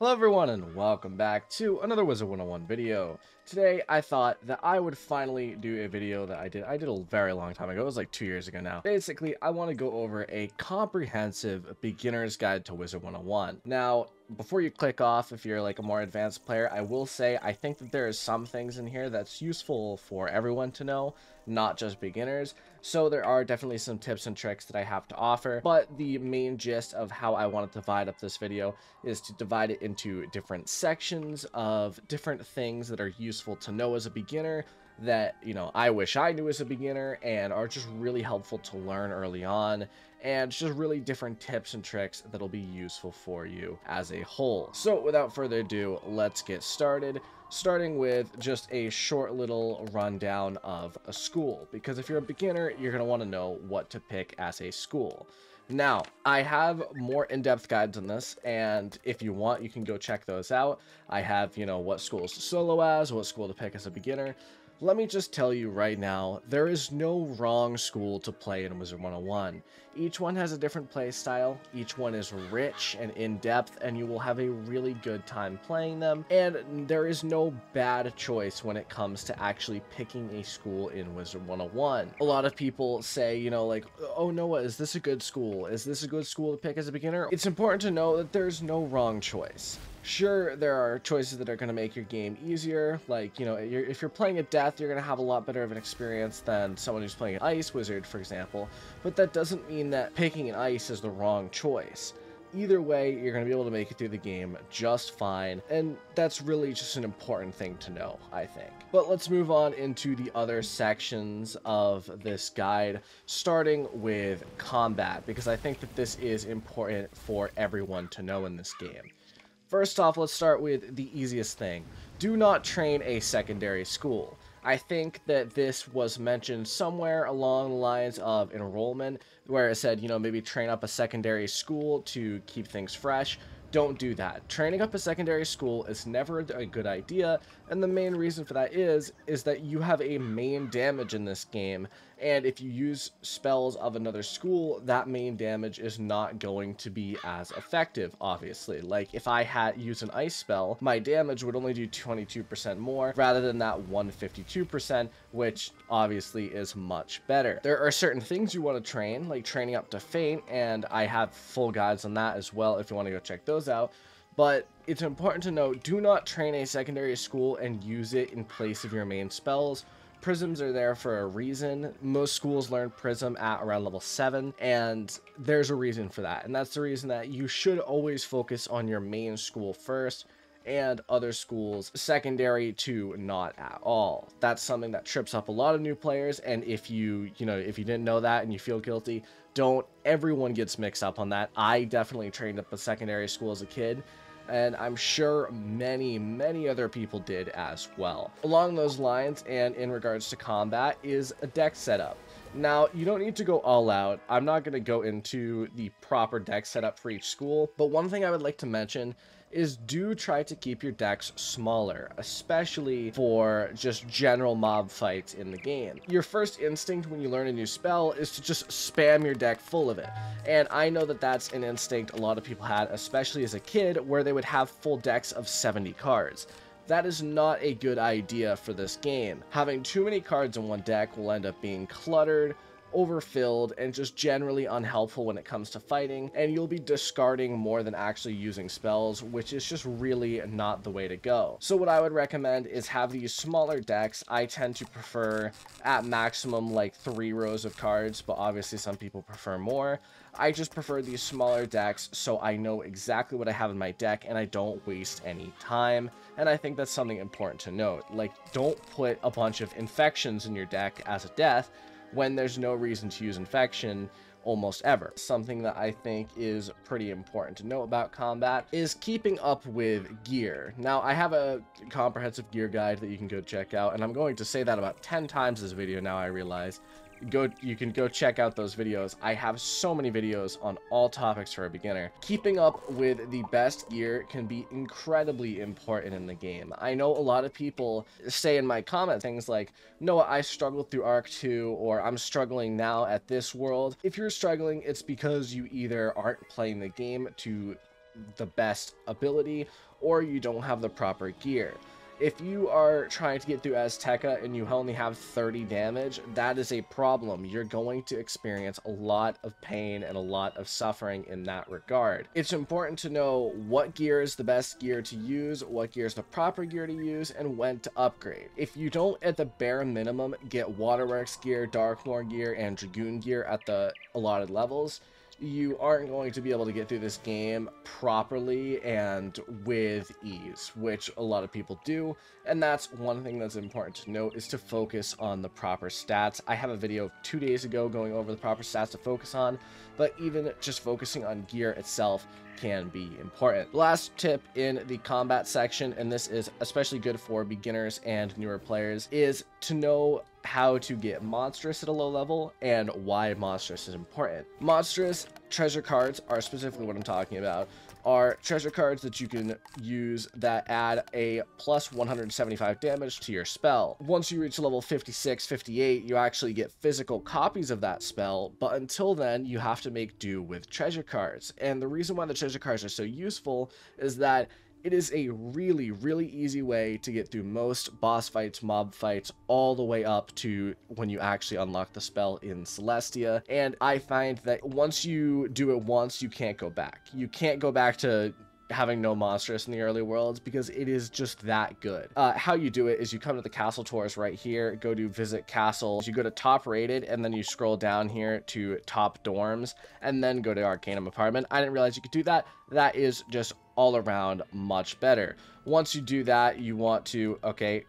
Hello everyone and welcome back to another Wizard101 video. Today I thought that I would finally do a video that I did a very long time ago. It was like 2 years ago now. Basically, I want to go over a comprehensive beginner's guide to Wizard101. Now, before you click off, if you're like a more advanced player, I will say I think that there is some things in here that's useful for everyone to know, not just beginners. So there are definitely some tips and tricks that I have to offer, but the main gist of how I want to divide up this video is to divide it into different sections of different things that are useful to know as a beginner that, I wish I knew as a beginner and are just really helpful to learn early on, and just really different tips and tricks that'll be useful for you as a whole. So without further ado, let's get started, starting with just a short little rundown of a school, because if you're a beginner, you're going to want to know what to pick as a school. Now, I have more in-depth guides on this, and if you want, you can go check those out. I have, what schools to solo as, what school to pick as a beginner. Let me just tell you right now, there is no wrong school to play in Wizard101. Each one has a different play style, each one is rich and in-depth, and you will have a really good time playing them, and there is no bad choice when it comes to actually picking a school in Wizard101. A lot of people say, like, oh Noah, is this a good school? Is this a good school to pick as a beginner? It's important to know that there's no wrong choice. Sure, there are choices that are going to make your game easier, like, if you're playing a Death, you're going to have a lot better of an experience than someone who's playing an Ice Wizard, for example, but that doesn't mean that picking an Ice is the wrong choice. Either way, you're going to be able to make it through the game just fine, and that's really just an important thing to know, I think. But let's move on into the other sections of this guide, starting with combat, because I think that this is important for everyone to know in this game. First off, let's start with the easiest thing. Do not train a secondary school. I think that this was mentioned somewhere along the lines of enrollment, where it said, maybe train up a secondary school to keep things fresh. Don't do that. Training up a secondary school is never a good idea, and the main reason for that is that you have a main damage in this game, and if you use spells of another school, that main damage is not going to be as effective, obviously. Like, if I had used an ice spell, my damage would only do 22% more, rather than that 152%, which obviously is much better. There are certain things you want to train, like training up to Feint, and I have full guides on that as well if you want to go check those out. But it's important to note, do not train a secondary school and use it in place of your main spells. Prisms are there for a reason. Most schools learn Prism at around level 7, and there's a reason for that. And that's the reason that you should always focus on your main school first, and other schools secondary to not at all. That's something that trips up a lot of new players, and if you didn't know that and you feel guilty, don't. Everyone gets mixed up on that. I definitely trained up a secondary school as a kid, and I'm sure many other people did as well. Along those lines, and in regards to combat, is a deck setup. Now, you don't need to go all out. I'm not going to go into the proper deck setup for each school, but one thing I would like to mention is do try to keep your decks smaller, especially for just general mob fights in the game. Your first instinct when you learn a new spell is to just spam your deck full of it. And I know that that's an instinct a lot of people had, especially as a kid, where they would have full decks of 70 cards. That is not a good idea for this game. Having too many cards in one deck will end up being cluttered, overfilled, and just generally unhelpful when it comes to fighting, and you'll be discarding more than actually using spells, which is just really not the way to go. So what I would recommend is have these smaller decks. I tend to prefer at maximum like 3 rows of cards, but obviously some people prefer more. I just prefer these smaller decks so I know exactly what I have in my deck and I don't waste any time, and I think that's something important to note. Like, don't put a bunch of infections in your deck as a death when there's no reason to use infection almost ever. Something that I think is pretty important to know about combat is keeping up with gear. Now, I have a comprehensive gear guide that you can go check out, and I'm going to say that about 10 times this video now, I realize. You can go check out those videos. I have so many videos on all topics for a beginner. Keeping up with the best gear can be incredibly important in the game. I know a lot of people say in my comment things like, Noah, I struggled through Arc 2, or I'm struggling now at this world. If you're struggling, it's because you either aren't playing the game to the best ability, or you don't have the proper gear. If you are trying to get through Azteca and you only have 30 damage, that is a problem. You're going to experience a lot of pain and a lot of suffering in that regard. It's important to know what gear is the best gear to use, what gear is the proper gear to use, and when to upgrade. If you don't, at the bare minimum, get Waterworks gear, Darkmoor gear, and Dragoon gear at the allotted levels, you aren't going to be able to get through this game properly and with ease, which a lot of people do. And that's one thing that's important to note, is to focus on the proper stats. I have a video 2 days ago going over the proper stats to focus on, but even just focusing on gear itself can be important. Last tip in the combat section, and this is especially good for beginners and newer players, is to know how to get monstrous at a low level and why monstrous is important. Monstrous treasure cards are specifically what I'm talking about, are treasure cards that you can use that add a plus 175 damage to your spell. Once you reach level 56, 58, you actually get physical copies of that spell, but until then, you have to make do with treasure cards. And the reason why the treasure cards are so useful is that it is a really, really easy way to get through most boss fights, mob fights, all the way up to when you actually unlock the spell in Celestia. And I find that once you do it once, you can't go back. You can't go back to having no monstrous in the early worlds because it is just that good. How you do it is you come to the castle tours right here, go to visit castles, you go to top rated, and then you scroll down here to top dorms, and then go to Arcanum apartment. I didn't realize you could do that. That is just all around much better. Once you do that, you want to, okay,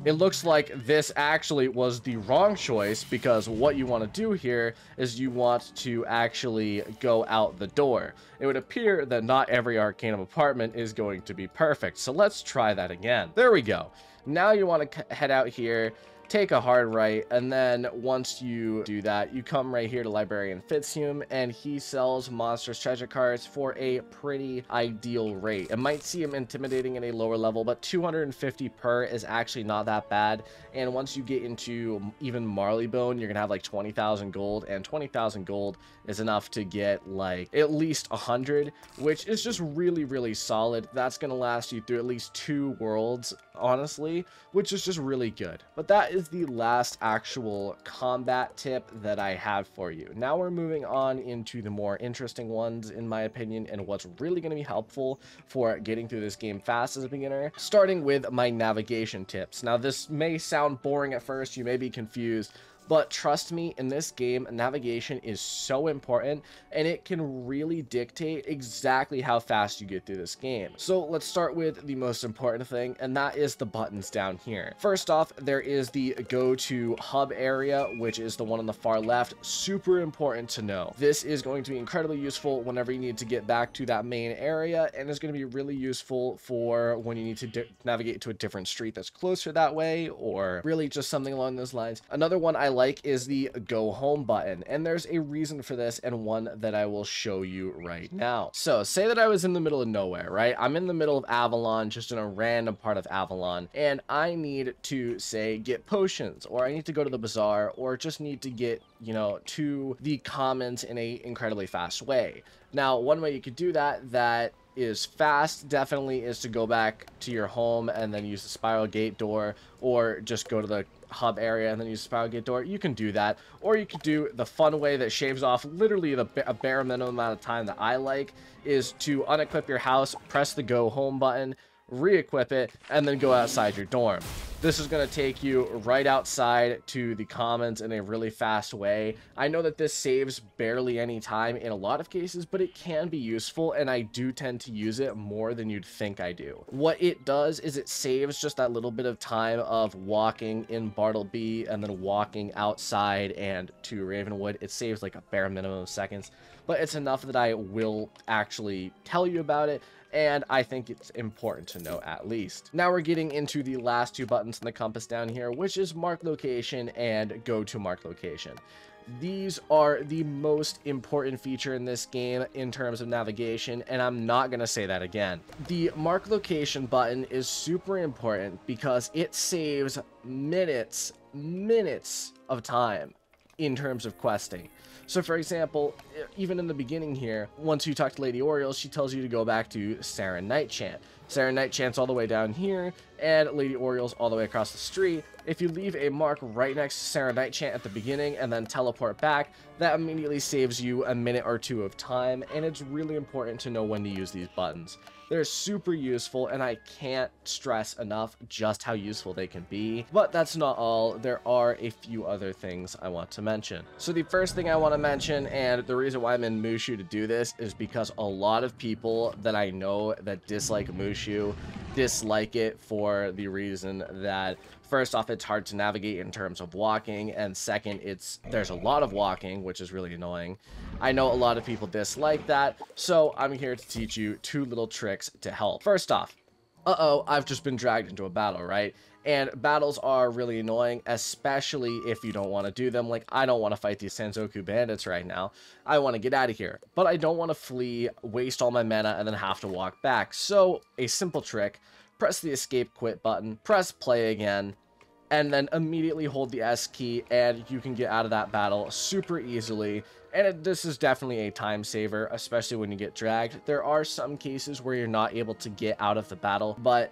it looks like this actually was the wrong choice, because what you want to do here is you want to actually go out the door. It would appear that not every Arcanum apartment is going to be perfect, so let's try that again. There we go. Now you want to head out here, take a hard right, and then once you do that, you come right here to Librarian Fitzhume, and he sells monstrous treasure cards for a pretty ideal rate. It might seem intimidating at a lower level, but 250 per is actually not that bad. And once you get into even Marleybone, you're gonna have like 20,000 gold, and 20,000 gold is enough to get like at least 100, which is just really, really solid. That's gonna last you through at least 2 worlds, honestly, which is just really good. But that is the last actual combat tip that I have for you. Now we're moving on into the more interesting ones, in my opinion, and what's really going to be helpful for getting through this game fast as a beginner, starting with my navigation tips. Now this may sound boring at first, you may be confused, but trust me, in this game, navigation is so important, and it can really dictate exactly how fast you get through this game. So let's start with the most important thing, and that is the buttons down here. First off, there is the go to hub area, which is the one on the far left. Super important to know. This is going to be incredibly useful whenever you need to get back to that main area, and is going to be really useful for when you need to navigate to a different street that's closer that way, or really just something along those lines. Another one I like is the go home button, and there's a reason for this, and one that I will show you right now. So say that I was in the middle of nowhere, right? I'm in the middle of Avalon, just in a random part of Avalon, and I need to, say, get potions, or I need to go to the bazaar, or just need to get, you know, to the commons in a incredibly fast way. Now, one way you could do that is fast, definitely, is to go back to your home and then use the spiral gate door, or just go to the hub area and then use the spiral gate door. You can do that, or you could do the fun way that shaves off literally a bare minimum amount of time that I like, is to unequip your house, press the go home button, re-equip it, and then go outside your dorm. This is going to take you right outside to the commons in a really fast way. I know that this saves barely any time in a lot of cases, but it can be useful, and I do tend to use it more than you'd think I do. What it does is it saves just that little bit of time of walking in Bartleby and then walking outside and to Ravenwood. It saves like a bare minimum of seconds, but it's enough that I will actually tell you about it, and I think it's important to know at least. Now we're getting into the last 2 buttons in the compass down here, which is mark location and go to mark location. These are the most important feature in this game in terms of navigation, and I'm not going to say that again. The mark location button is super important because it saves minutes of time in terms of questing. So for example, even in the beginning here, once you talk to Lady Oriole, she tells you to go back to Sarah Nightchant. Sarah Nightchant's all the way down here, and Lady Oriole's all the way across the street. If you leave a mark right next to Sarah Nightchant at the beginning and then teleport back, that immediately saves you a minute or two of time, and it's really important to know when to use these buttons. They're super useful, and I can't stress enough just how useful they can be. But that's not all. There are a few other things I want to mention. So the first thing I want to mention, and the reason why I'm in Mushu to do this, is because a lot of people that I know that dislike Mushu dislike it for the reason that, first off, it's hard to navigate in terms of walking, and second, there's a lot of walking, which is really annoying. I know a lot of people dislike that, so I'm here to teach you 2 little tricks to help. First off, I've just been dragged into a battle, right? And battles are really annoying, especially if you don't want to do them. Like, I don't want to fight these Sanzoku bandits right now. I want to get out of here. But I don't want to flee, waste all my mana, and then have to walk back. So, a simple trick, press the escape quit button, press play again, and then immediately hold the S key, and you can get out of that battle super easily. And this is definitely a time saver, especially when you get dragged. There are some cases where you're not able to get out of the battle, but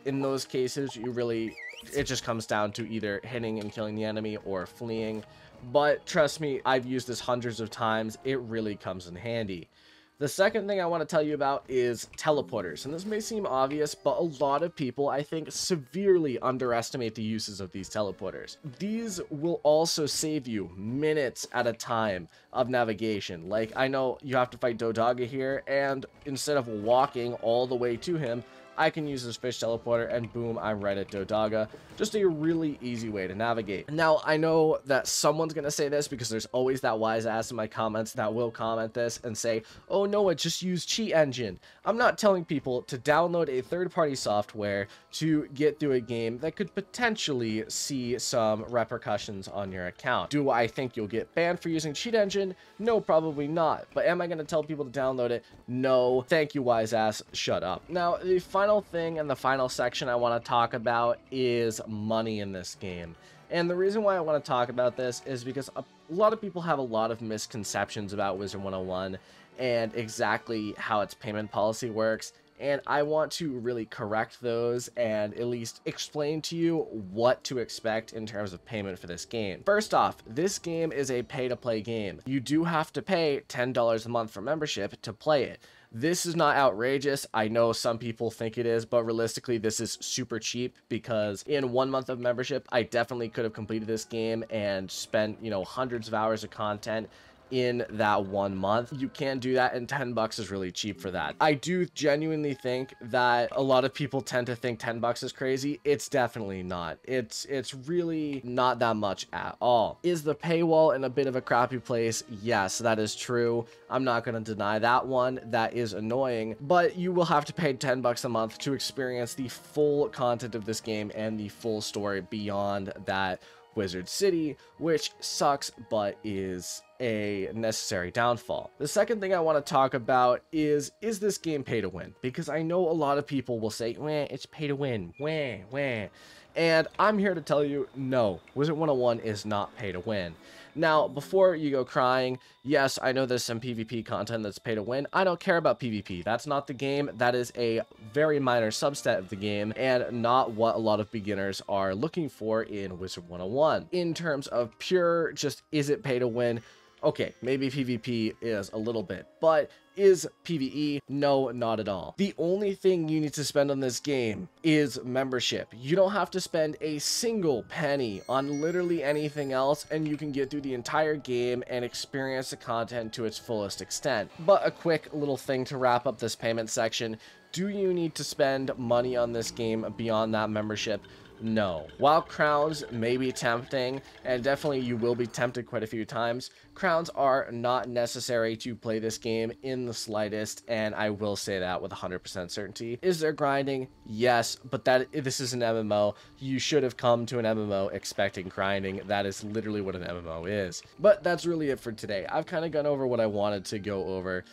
in those cases, it just comes down to either hitting and killing the enemy or fleeing. But trust me, I've used this hundreds of times. It really comes in handy. The second thing I want to tell you about is teleporters, and this may seem obvious, but a lot of people, I think, severely underestimate the uses of these teleporters. These will also save you minutes at a time of navigation. Like, I know you have to fight Dodaga here, and instead of walking all the way to him, I can use this fish teleporter and boom, I'm right at Dodaga. Just a really easy way to navigate. Now, I know that someone's going to say this because there's always that wise ass in my comments that will comment this and say, oh Noah, just use Cheat Engine. I'm not telling people to download a third-party software to get through a game that could potentially see some repercussions on your account. Do I think you'll get banned for using Cheat Engine? No, probably not. But am I going to tell people to download it? No. Thank you, wise ass. Shut up. Now, the final thing and the final section I want to talk about is money in this game. And the reason why I want to talk about this is because a lot of people have a lot of misconceptions about Wizard101 and exactly how its payment policy works. And I want to really correct those and at least explain to you what to expect in terms of payment for this game. First off, this game is a pay-to-play game. You do have to pay $10 a month for membership to play it. This is not outrageous. I know some people think it is, but realistically, this is super cheap because in 1 month of membership, I definitely could have completed this game and spent, hundreds of hours of content in that 1 month. You can't do that, and $10 is really cheap for that. I do genuinely think that a lot of people tend to think $10 is crazy. It's definitely not. It's really not that much at all. Is the paywall in a bit of a crappy place? Yes, that is true. I'm not going to deny that one. That is annoying, but you will have to pay $10 a month to experience the full content of this game and the full story beyond that Wizard City, which sucks but is a necessary downfall. The second thing I want to talk about is this game pay to win? Because I know a lot of people will say, wah, it's pay to win, wah, wah. And I'm here to tell you, no, Wizard101 is not pay to win. Now, before you go crying, yes, I know there's some PvP content that's pay to win. I don't care about PvP. That's not the game. That is a very minor subset of the game and not what a lot of beginners are looking for in Wizard101. In terms of pure, just is it pay to win? Okay, maybe PvP is a little bit, but is PvE? No, not at all. The only thing you need to spend on this game is membership. You don't have to spend a single penny on literally anything else, and you can get through the entire game and experience the content to its fullest extent. But a quick little thing to wrap up this payment section. Do you need to spend money on this game beyond that membership? No. While crowns may be tempting, and definitely you will be tempted quite a few times, crowns are not necessary to play this game in the slightest, and I will say that with 100% certainty. Is there grinding? Yes, but this is an MMO. You should have come to an MMO expecting grinding. That is literally what an MMO is. But that's really it for today. I've kind of gone over what I wanted to go over.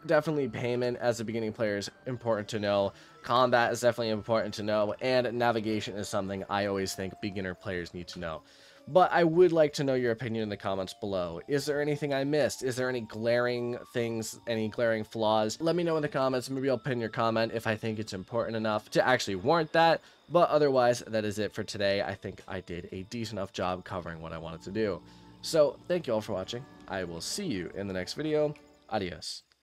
Definitely payment as a beginning player is important to know. Combat is definitely important to know, and navigation is something I always think beginner players need to know. But I would like to know your opinion in the comments below. Is there anything I missed? Is there any glaring things, any glaring flaws? Let me know in the comments. Maybe I'll pin your comment if I think it's important enough to actually warrant that. But otherwise, that is it for today. I think I did a decent enough job covering what I wanted to do. So thank you all for watching. I will see you in the next video. Adios.